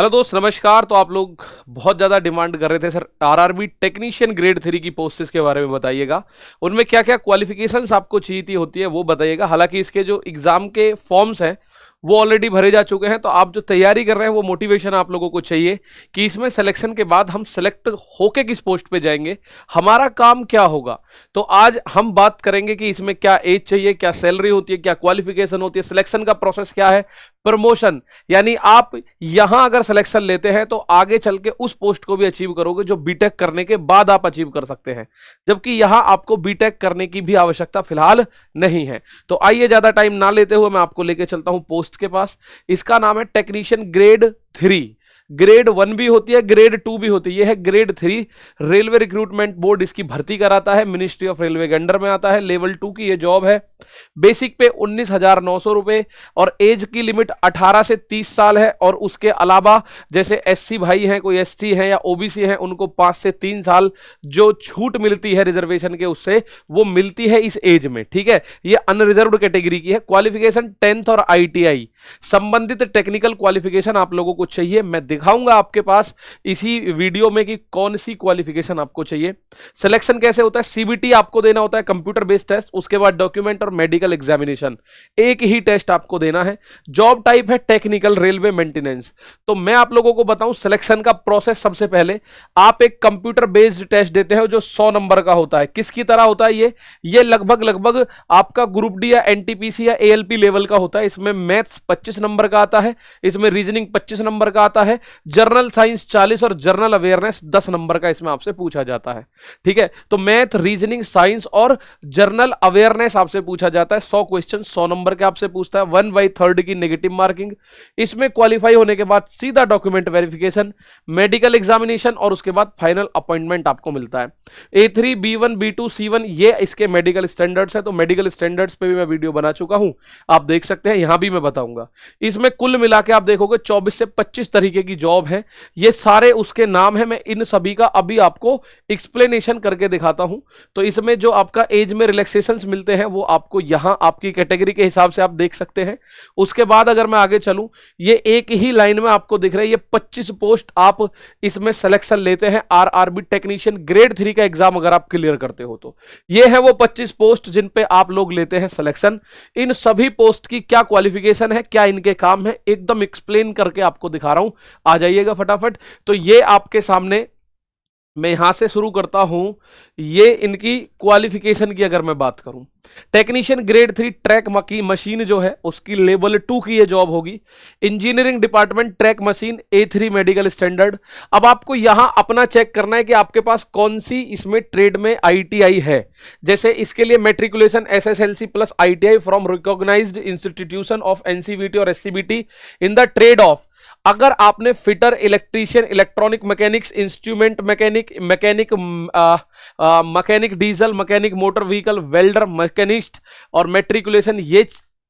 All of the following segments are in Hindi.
हेलो दोस्त, नमस्कार। तो आप लोग बहुत ज़्यादा डिमांड कर रहे थे सर आरआरबी टेक्नीशियन ग्रेड 3 की पोस्ट्स के बारे में बताइएगा। उनमें क्या क्या क्वालिफिकेशंस आपको चाहिए होती है वो बताइएगा। हालांकि इसके जो एग्ज़ाम के फॉर्म्स हैं वो ऑलरेडी भरे जा चुके हैं, तो आप जो तैयारी कर रहे हैं वो मोटिवेशन आप लोगों को चाहिए कि इसमें सिलेक्शन के बाद हम सेलेक्ट होके किस पोस्ट पे जाएंगे, हमारा काम क्या होगा। तो आज हम बात करेंगे कि इसमें क्या एज चाहिए, क्या सैलरी होती है, क्या क्वालिफिकेशन होती है, सिलेक्शन का प्रोसेस क्या है, प्रमोशन यानी आप यहां अगर सिलेक्शन लेते हैं तो आगे चल के उस पोस्ट को भी अचीव करोगे जो बीटेक करने के बाद आप अचीव कर सकते हैं, जबकि यहां आपको बीटेक करने की भी आवश्यकता फिलहाल नहीं है। तो आइए ज्यादा टाइम ना लेते हुए मैं आपको लेके चलता हूं पोस्ट के पास। इसका नाम है टेक्नीशियन ग्रेड 3। ग्रेड 1 भी होती है, ग्रेड 2 भी होती है, यह है ग्रेड 3। रेलवे रिक्रूटमेंट बोर्ड इसकी भर्ती कराता है, मिनिस्ट्री ऑफ रेलवे के अंडर में आता है। लेवल 2 की यह जॉब है। बेसिक पे 19,900 रुपए और एज की लिमिट 18 से 30 साल है। और उसके अलावा जैसे एससी भाई हैं, कोई एसटी हैं या ओबीसी हैं, उनको 5 से 3 साल जो छूट मिलती है रिजर्वेशन के उससे वो मिलती है इस एज में। ठीक है, ये अनरिजर्व्ड कैटेगरी की है। क्वालिफिकेशन 10th और आईटीआई संबंधित टेक्निकल क्वालिफिकेशन आप लोगों को चाहिए। मैं दिखाऊंगा आपके पास इसी वीडियो में कि कौन सी क्वालिफिकेशन आपको चाहिए। सिलेक्शन कैसे होता है, सीबीटी आपको देना होता है, कंप्यूटर बेस्ड टेस्ट, उसके बाद डॉक्यूमेंट और मेडिकल एग्जामिनेशन, एक ही टेस्ट आपको देना है। जॉब टाइप है टेक्निकल रेलवे मेंटेनेंस। तो मैं आप लोगों को बताऊं सिलेक्शन का प्रोसेस। सबसे पहले आप एक कंप्यूटर बेस्ड टेस्ट देते हैं जो 100 नंबर का होता है। किसकी तरह होता है ये लगभग आपका ग्रुप डी या एनटीपीसी या एएलपी लेवल का होता है। इसमें मैथ्स 25 नंबर का आता है, इसमें रीजनिंग 25 नंबर का आता है, जर्नल साइंस 40 और जर्नल अवेयरनेस 10 नंबर का इसमें आपसे पूछा जाता है। ठीक है, तो मैथ, रीजनिंग, साइंस और जर्नल अवेयरनेस आपसे पूछा जाता है। 100 क्वेश्चन 100 नंबर के आपसे पूछता है। 1/3 की नेगेटिव मार्किंग। इसमें क्वालिफाई होने के बाद सीधा डॉक्यूमेंट वेरिफिकेशन, मेडिकल एग्जामिनेशन और उसके बाद फाइनल अपॉइंटमेंट आपको मिलता है। A3, B1, B2, C1 ये इसके मेडिकल स्टैंडर्ड्स है। तो मेडिकल स्टैंडर्ड्स पे भी मैं वीडियो बना चुका हूं, आप देख सकते हैं, यहां भी मैं बताऊंगा। इसमें कुल मिला के आप देखोगे 24 से 25 तरीके की जॉब है। ये सारे उसके नाम है। मैं इन सभी का अभी आपको एक्सप्लेनेशन करके दिखाता हूं। तो इसमें जो आपका एज में रिलैक्सेशंस मिलते हैं वो आपको यहां आपकी कैटेगरी के हिसाब से आप देख सकते हैं। उसके बाद अगर मैं आगे चलूं, ये एक ही लाइन में आपको दिख रहा है, ये 25 पोस्ट आप इसमें सिलेक्शन लेते हैं। आरआरबी टेक्नीशियन ग्रेड 3 का एग्जाम अगर आप क्लियर करते हो तो ये है वो 25 पोस्ट जिन पे आप लोग लेते हैं सिलेक्शन। इन सभी पोस्ट की क्या क्वालिफिकेशन है, क्या इनके काम है, एकदम एक्सप्लेन करके आपको दिखा रहा हूं। आ जाइएगा फटाफट। तो ये आपके सामने मैं यहां से शुरू करता हूं। ये इनकी क्वालिफिकेशन की अगर मैं बात करूं, टेक्नीशियन ग्रेड 3 ट्रैक मशीन जो है उसकी लेवल 2 की ये जॉब होगी। Engineering department track machine A3 medical standard. अब आपको यहां अपना चेक करना है कि आपके पास कौन सी इसमें ट्रेड में आईटीआई है। जैसे इसके लिए matriculation SSLC plus ITI from recognized institution of NCVT और SCVT in the trade of. अगर आपने fitter, electrician, electronic mechanics, instrument mechanic diesel, mechanic motor vehicle, welder, machinist और मेट्रिकुलेशन ये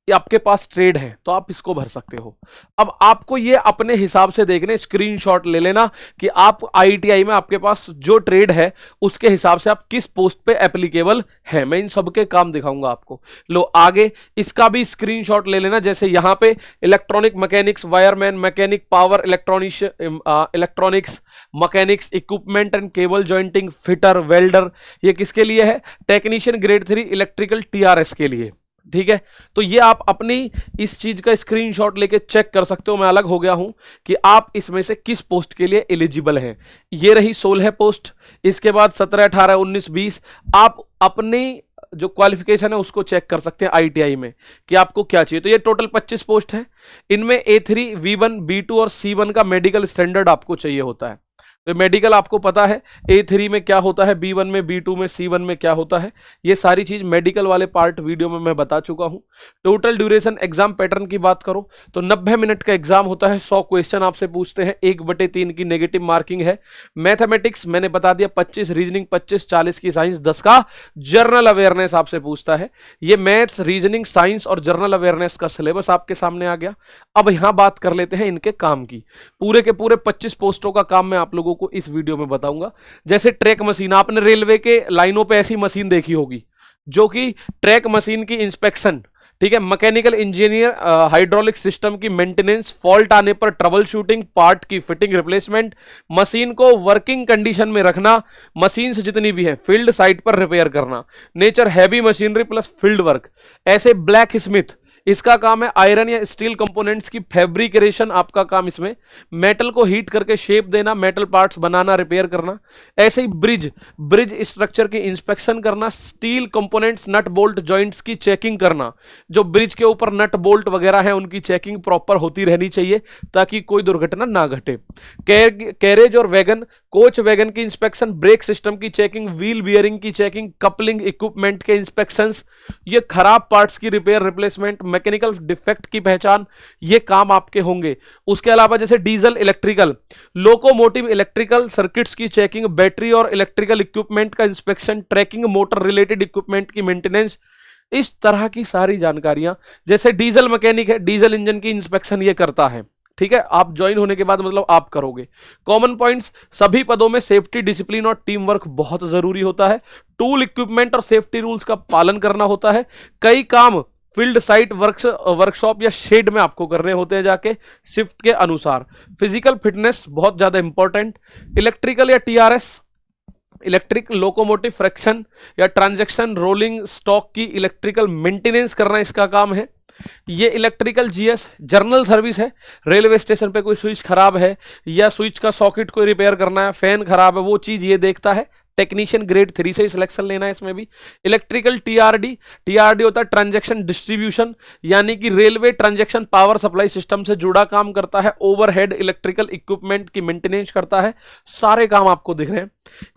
आपके पास ट्रेड है तो आप इसको भर सकते हो। अब आपको ये अपने हिसाब से देखने, स्क्रीनशॉट ले लेना कि आप आईटीआई में आपके पास जो ट्रेड है उसके हिसाब से आप किस पोस्ट पे एप्लीकेबल है। मैं इन सबके काम दिखाऊंगा आपको। लो आगे इसका भी स्क्रीनशॉट ले लेना। जैसे यहां पे electronic mechanics, wireman, mechanic, power electronics mechanics, equipment and cable jointing, fitter, welder, ये किसके लिए है, टेक्नीशियन ग्रेड 3 इलेक्ट्रिकल TRS के लिए। ठीक है, तो ये आप अपनी इस चीज का स्क्रीनशॉट लेके चेक कर सकते हो। मैं अलग हो गया हूं कि आप इसमें से किस पोस्ट के लिए एलिजिबल हैं। ये रही 16 पोस्ट। इसके बाद 17, 18, 19, 20 आप अपनी जो क्वालिफिकेशन है उसको चेक कर सकते हैं आईटीआई में कि आपको क्या चाहिए। तो ये टोटल 25 पोस्ट है। इनमें A3, V1, B2 और C1 का मेडिकल स्टैंडर्ड आपको चाहिए होता है। तो मेडिकल आपको पता है A3 में क्या होता है, B1 में, B2 में, C1 में क्या होता है। ये सारी चीज मेडिकल वाले पार्ट वीडियो में मैं बता चुका हूं। टोटल ड्यूरेशन एग्जाम पैटर्न की बात करो तो 90 मिनट का एग्जाम होता है। 100 क्वेश्चन आपसे पूछते हैं, 1/3 की नेगेटिव मार्किंग है। मैथमेटिक्स मैंने बता दिया 25, रीजनिंग 25, 40 की साइंस, 10 का जर्नल अवेयरनेस आपसे पूछता है। ये मैथ्स, रीजनिंग, साइंस और जर्नल अवेयरनेस का सिलेबस आपके सामने आ गया। अब यहां बात कर लेते हैं इनके काम की। पूरे के पूरे 25 पोस्टों का काम मैं आप लोगों को इस वीडियो में बताऊंगा। जैसे ट्रैक मशीन, आपने रेलवे के लाइनों पे ऐसी मशीन देखी होगी जो कि ट्रैक मशीन की इंस्पेक्शन, ठीक है। मैकेनिकल इंजीनियर, हाइड्रोलिक सिस्टम की मेंटेनेंस, फॉल्ट आने पर ट्रबल शूटिंग, पार्ट की फिटिंग रिप्लेसमेंट, मशीन को वर्किंग कंडीशन में रखना, मशीन से जितनी भी है फील्ड साइट पर रिपेयर करना, nature heavy machinery plus field work. ऐसे ब्लैक स्मिथ, इसका काम है आयरन या स्टील कंपोनेंट्स की फैब्रिकेशन, आपका काम इसमें मेटल को हीट करके शेप देना, मेटल पार्ट्स बनाना, रिपेयर करना। ऐसे ही ब्रिज, ब्रिज स्ट्रक्चर की इंस्पेक्शन करना, steel components, nut bolt joints की चेकिंग करना। जो ब्रिज के ऊपर नट बोल्ट वगैरह है उनकी चेकिंग प्रॉपर होती रहनी चाहिए ताकि कोई दुर्घटना ना घटे। कैरेज और वैगन, कोच वैगन की इंस्पेक्शन, ब्रेक सिस्टम की चेकिंग, व्हील बियरिंग की चेकिंग, कपलिंग इक्विपमेंट के इंस्पेक्शंस, ये खराब पार्ट्स की रिपेयर रिप्लेसमेंट, मैकेनिकल डिफेक्ट की पहचान, ये काम आपके होंगे। उसके अलावा जैसे diesel electrical, locomotive electrical circuits की चेकिंग, बैटरी और इलेक्ट्रिकल इक्विपमेंट का inspection, tracking, motor related equipment की मेंटेनेंस, इस तरह की सारी जानकारियां। जैसे डीजल मैकेनिक है, डीजल इंजन की इंस्पेक्शन ये करता है। ठीक है, आप ज्वाइन होने के बाद मतलब आप करोगे। कॉमन पॉइंट्स, सभी पदों में सेफ्टी, डिसिप्लिन और टीम वर्क बहुत जरूरी होता है। टूल इक्विपमेंट और सेफ्टी रूल्स का पालन करना होता है। कई काम फील्ड साइट, वर्कशॉप या शेड में आपको करने होते हैं जाके शिफ्ट के अनुसार। फिजिकल फिटनेस बहुत ज्यादा इंपॉर्टेंट। इलेक्ट्रिकल या टीआरएस, इलेक्ट्रिक लोकोमोटिव फ्रैक्शन या ट्रांजैक्शन रोलिंग स्टॉक की इलेक्ट्रिकल मेंटेनेंस करना इसका काम है। ये इलेक्ट्रिकल जीएस जर्नल सर्विस है। रेलवे स्टेशन पे कोई स्विच खराब है या स्विच का सॉकेट कोई रिपेयर करना है, फैन खराब है, वो चीज ये देखता है। टेक्नीशियन ग्रेड 3 से सिलेक्शन लेना है इसमें भी। इलेक्ट्रिकल टीआरडी, टीआरडी होता है ट्रांजैक्शन डिस्ट्रीब्यूशन, यानी कि railway transaction power supply system से जुड़ा काम करता है। ओवरहेड इलेक्ट्रिकल इक्विपमेंट की मेंटेनेंस करता है। सारे काम आपको दिख रहे हैं।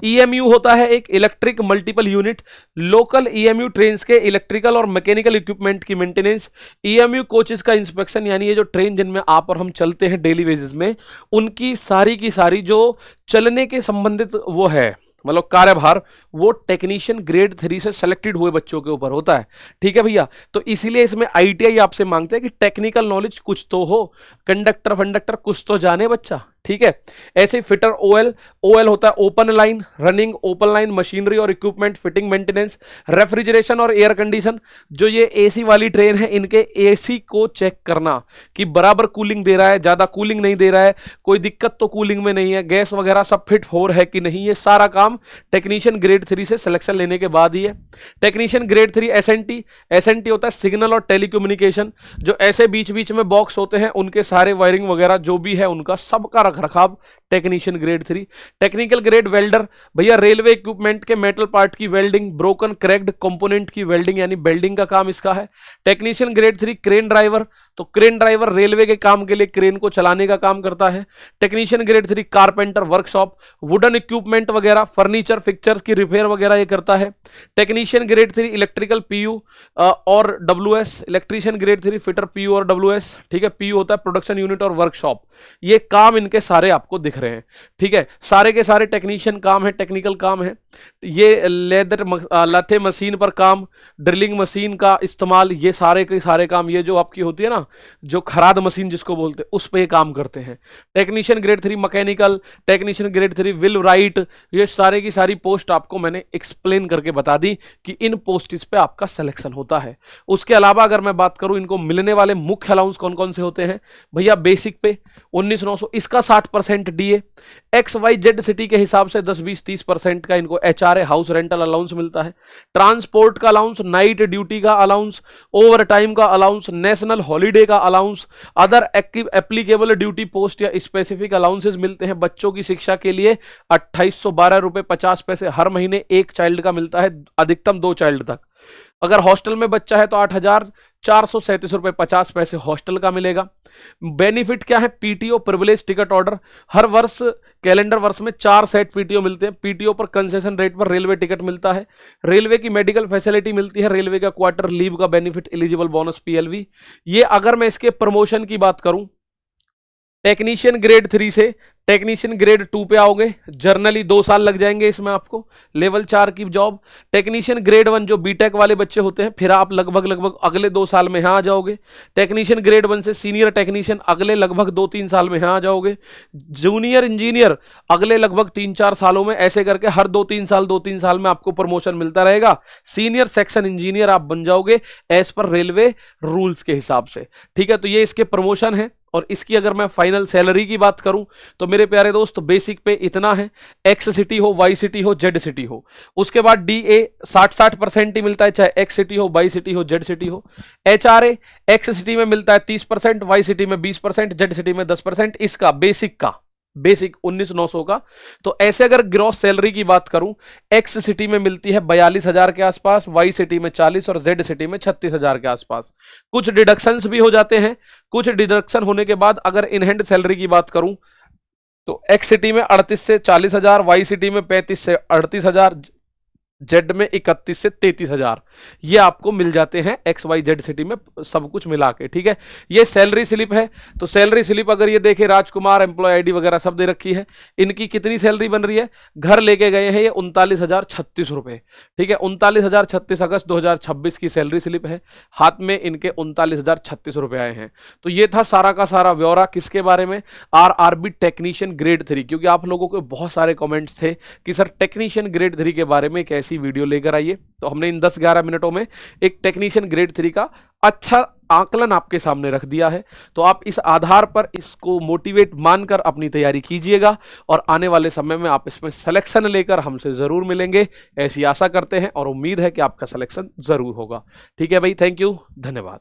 ईएमयू होता है एक electric multiple unit, local EMU trains के इलेक्ट्रिकल और मैकेनिकल इक्विपमेंट की मेंटेनेंस। ईएमयू कोचेस का इंस्पेक्शन, यानी ये जो ट्रेन जिनमें आप और हम चलते हैं डेली बेसिस में, उनकी सारी की सारी जो चलने के संबंधित वो है मतलब कार्यभार, वो टेक्नीशियन ग्रेड 3 से सेलेक्टेड हुए बच्चों के ऊपर होता है। ठीक है भैया, तो इसीलिए इसमें आईटीआई आपसे मांगते हैं कि टेक्निकल नॉलेज कुछ तो हो, कंडक्टर फंडक्टर कुछ तो जाने बच्चा। ठीक है, ऐसे फिटर ओएल, ओएल होता है open line, running open line machinery और इक्विपमेंट फिटिंग मेंटेनेंस। रेफ्रिजरेशन और एयर कंडीशन, जो ये एसी वाली ट्रेन है इनके एसी को चेक करना कि बराबर कूलिंग दे रहा है, ज्यादा कूलिंग नहीं दे रहा है, कोई दिक्कत तो कूलिंग में नहीं है, गैस वगैरह सब फिट हो रहा है कि नहीं, ये सारा काम टेक्नीशियन ग्रेड 3 से सिलेक्शन लेने के बाद ही है। टेक्नीशियन ग्रेड 3 एसएनटी, एसएनटी होता है सिग्नल और टेलीकम्युनिकेशन, जो ऐसे बीच बीच में बॉक्स होते हैं उनके सारे वायरिंग वगैरह जो भी है उनका सबका रखरखाव technician grade 3। Technical grade welder, भैया रेलवे इक्विपमेंट के मेटल पार्ट की वेल्डिंग, ब्रोकन क्रैक्ड कंपोनेंट की वेल्डिंग यानी बेल्डिंग का काम इसका है। टेक्नीशियन ग्रेड 3 क्रेन ड्राइवर, तो क्रेन ड्राइवर रेलवे के काम के लिए क्रेन को चलाने का काम करता है। Technician grade 3 carpenter, workshop, wooden equipment वगैरह, फर्नीचर फिक्चर्स की रिपेयर वगैरह ये करता है। टेक्नीशियन ग्रेड 3 इलेक्ट्रिकल पीयू और WS, electrician grade 3 fitter PU और डब्ल्यूएस। ठीक है, पीयू होता है प्रोडक्शन यूनिट और वर्कशॉप। ये काम इनके सारे आपको दिख रहे हैं। ठीक है, सारे के सारे टेक्नीशियन काम है, टेक्निकल काम है। ये लेदर लथे मशीन पर काम, ड्रिलिंग मशीन का इस्तेमाल, ये सारे के सारे काम, ये जो आपकी होती है ना जो खराद मशीन जिसको बोलते हैं, उस पे काम करते हैं। Technician grade 3 mechanical, technician grade 3 will write, ये सारे की सारी पोस्ट आपको मैंने एक्सप्लेन करके बता दी कि इन पोस्ट्स पे आपका सिलेक्शन होता है। उसके अलावा अगर मैं बात करूं इनको मिलने वाले मुख्य अलाउंस कौन कौन से होते हैं, भैया बेसिक पे 19,900, इसका 60% DA, X Y Z city के हिसाब से 10-20-30% का इनको एचआरए हाउस रेंटल अलाउंस मिलता है। ट्रांसपोर्ट का अलाउंस, नाइट ड्यूटी का अलाउंस, ओवर टाइम का अलाउंस, नेशनल हॉलीडे का allowance, other applicable duty post या स्पेसिफिक अलाउंसेस मिलते हैं। बच्चों की शिक्षा के लिए 2812 रुपए 50 पैसे हर महीने एक चाइल्ड का मिलता है, अधिकतम 2 चाइल्ड तक। अगर हॉस्टल में बच्चा है तो 8,437 रुपए 50 पैसे हॉस्टल का मिलेगा। बेनिफिट क्या है, पीटीओ प्रिविलेज टिकट ऑर्डर, हर वर्ष कैलेंडर वर्ष में 4 सेट पीटीओ मिलते हैं। पीटीओ पर कंसेशन रेट पर रेलवे टिकट मिलता है। रेलवे की मेडिकल फैसिलिटी मिलती है। रेलवे का क्वार्टर लीव का बेनिफिट, एलिजिबल बोनस पीएलवी। ये अगर मैं इसके प्रमोशन की बात करूं टेक्नीशियन ग्रेड 3 से टेक्नीशियन ग्रेड 2 पे आओगे, जर्नली 2 साल लग जाएंगे इसमें आपको, लेवल 4 की जॉब। टेक्नीशियन ग्रेड 1 जो बीटेक वाले बच्चे होते हैं, फिर आप लगभग अगले 2 साल में यहाँ आ जाओगे। टेक्नीशियन ग्रेड 1 से सीनियर टेक्नीशियन अगले लगभग 2-3 साल में यहाँ आ जाओगे। जूनियर इंजीनियर अगले लगभग 3-4 सालों में, ऐसे करके हर 2-3 साल में आपको प्रमोशन मिलता रहेगा। सीनियर सेक्शन इंजीनियर आप बन जाओगे एज पर रेलवे रूल्स के हिसाब से, ठीक है। तो ये इसके प्रमोशन है। और इसकी अगर मैं फाइनल सैलरी की बात करूं तो मेरे प्यारे दोस्त बेसिक पे इतना है, एक्स सिटी हो, वाई सिटी हो, जेड सिटी हो। उसके बाद डीए 60% ही मिलता है, चाहे एक्स सिटी हो, वाई सिटी हो, जेड सिटी हो। एचआरए एक्स सिटी में मिलता है 30%, वाई सिटी में 20%, जेड सिटी में 10%। इसका बेसिक 19,900 का। तो ऐसे अगर ग्रॉस सैलरी की बात करूं, एक्स सिटी में मिलती है 42,000 के आसपास, वाई सिटी में 40 और जेड सिटी में 36,000 के आसपास। कुछ डिडक्शंस भी हो जाते हैं। कुछ डिडक्शन होने के बाद अगर इन हैंड सैलरी की बात करूं तो एक्स सिटी में 38 से 40,000, वाई सिटी में 35 से 38,000, जेड में 31 से 33,000 ये आपको मिल जाते हैं एक्स वाई जेड सिटी में, सब कुछ मिला के, ठीक है। ये सैलरी स्लिप है। तो सैलरी स्लिप अगर ये देखें, राजकुमार एम्प्लॉय आईडी वगैरह सब दे रखी है। इनकी कितनी सैलरी बन रही है, घर लेके गए हैं ये 39,036 रुपए, ठीक है। 39,036 अगस्त 2026 की सैलरी स्लिप है। हाथ में इनके 39,036 रुपए आए हैं। तो ये था सारा का सारा ब्यौरा किसके बारे में, आरआरबी टेक्नीशियन ग्रेड 3। क्योंकि आप लोगों के बहुत सारे कमेंट्स थे कि सर टेक्नीशियन ग्रेड 3 के बारे में कैसी वीडियो लेकर आइए। तो हमने इन 10-11 मिनटों में एक टेक्नीशियन ग्रेड 3 का अच्छा आकलन आपके सामने रख दिया है। तो आप इस आधार पर इसको मोटिवेट मानकर अपनी तैयारी कीजिएगा और आने वाले समय में आप इसमें सिलेक्शन लेकर हमसे जरूर मिलेंगे, ऐसी आशा करते हैं और उम्मीद है कि आपका सिलेक्शन जरूर होगा। ठीक है भाई, थैंक यू, धन्यवाद।